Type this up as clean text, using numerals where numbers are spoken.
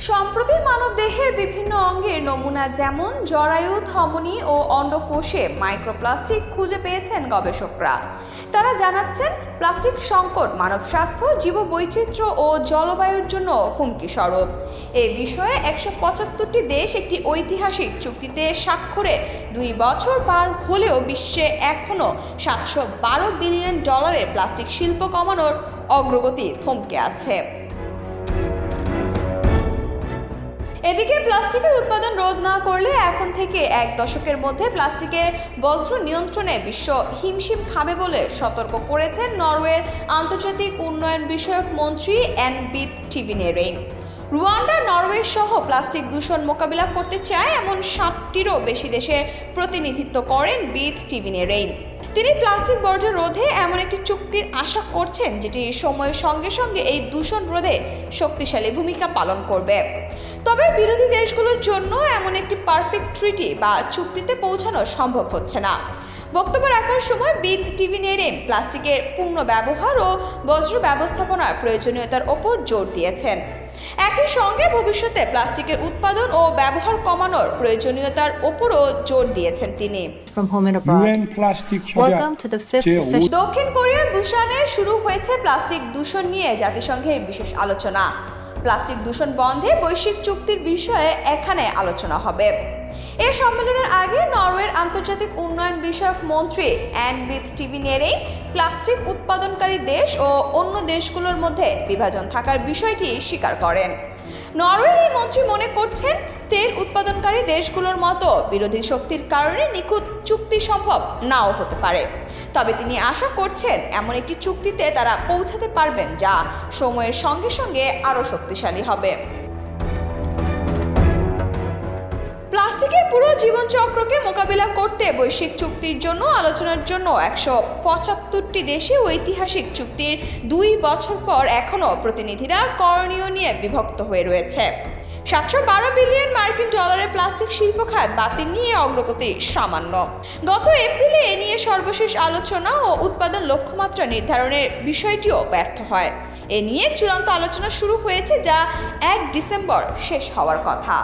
সম্প্রতি মানবদেহের বিভিন্ন অঙ্গের নমুনা যেমন জরায়ু, ধমনী ও অন্ডকোষে মাইক্রোপ্লাস্টিক খুঁজে পেয়েছেন গবেষকরা। তারা জানাচ্ছেন, প্লাস্টিক সংকট মানব স্বাস্থ্য, জীববৈচিত্র্য ও জলবায়ুর জন্য হুমকি স্বরূপ। এ বিষয়ে 175টি দেশ একটি ঐতিহাসিক চুক্তিতে স্বাক্ষরের 2 বছর পার হলেও বিশ্বে এখনও $712 বিলিয়ন প্লাস্টিক শিল্প কমানোর অগ্রগতি থমকে আছে। এদিকে প্লাস্টিকের উৎপাদন রোধ না করলে এখন থেকে 1 দশকের মধ্যে প্লাস্টিকের বজ্র নিয়ন্ত্রণে বিশ্ব হিমশিম খাবে বলে সতর্ক করেছেন নরওয়ের আন্তর্জাতিক উন্নয়ন বিষয়ক মন্ত্রী এনবিত টিভিনেরেইন। রুয়ান্ডা, নরওয়ে সহ প্লাস্টিক দূষণ মোকাবিলা করতে চায় এমন 60টিরও বেশি দেশে প্রতিনিধিত্ব করেন বিথ টিভিনেরেইন। তিনি প্লাস্টিক বর্জ্য রোধে এমন একটি চুক্তির আশা করছেন যেটি সময়ের সঙ্গে সঙ্গে এই দূষণ রোধে শক্তিশালী ভূমিকা পালন করবে। তবে বিরোধী দেশগুলোর জন্য এমন একটি পারফেক্ট ট্রিটি বা চুক্তিতে পৌঁছানো সম্ভব হচ্ছে না। বক্তব্য রাখার সময় বিথ টিভিনেরেইন প্লাস্টিকের পূর্ণ ব্যবহার ও বজ্র ব্যবস্থাপনার প্রয়োজনীয়তার ওপর জোর দিয়েছেন। একই সঙ্গে ভবিষ্যতে প্লাস্টিকের উৎপাদন ও ব্যবহার কমানোর প্রয়োজনীয়তার ওপরও জোর দিয়েছেন তিনি। দক্ষিণ কোরিয়ার বুসানে শুরু হয়েছে প্লাস্টিক দূষণ নিয়ে জাতিসংঘের বিশেষ আলোচনা। প্লাস্টিক দূষণ বন্ধে বৈশ্বিক চুক্তির বিষয়ে এখানে আলোচনা হবে। এ সম্মেলনের আগে নরওয়ের আন্তর্জাতিক উন্নয়ন বিষয়ক মন্ত্রী এনবিত টিভিনেরেইন প্লাস্টিক উৎপাদনকারী দেশ ও অন্য দেশগুলোর মধ্যে বিভাজন থাকার বিষয়টি স্বীকার করেন। নরওয়ের এই মন্ত্রী মনে করছেন, তেল উৎপাদনকারী দেশগুলোর মতো বিরোধী শক্তির কারণে নিখুঁত চুক্তি সম্ভব নাও হতে পারে। তবে তিনি আশা করছেন এমন একটি চুক্তিতে তারা পৌঁছাতে পারবেন যা সময়ের সঙ্গে সঙ্গে আরও শক্তিশালী হবে। প্লাস্টিকের পুরো জীবনচক্রকে মোকাবিলা করতে বৈশ্বিক চুক্তির জন্য আলোচনার জন্য 175টি দেশে ঐতিহাসিক চুক্তির 2 বছর পর এখনও প্রতিনিধিরা করণীয় নিয়ে বিভক্ত হয়ে রয়েছে। $712 বিলিয়ন প্লাস্টিক শিল্প খাত বাতিল নিয়ে অগ্রগতি সামান্য। গত এপ্রিলে এ নিয়ে সর্বশেষ আলোচনা ও উৎপাদন লক্ষ্যমাত্রা নির্ধারণের বিষয়টিও ব্যর্থ হয়। এ নিয়ে চূড়ান্ত আলোচনা শুরু হয়েছে, যা 1 ডিসেম্বর শেষ হওয়ার কথা।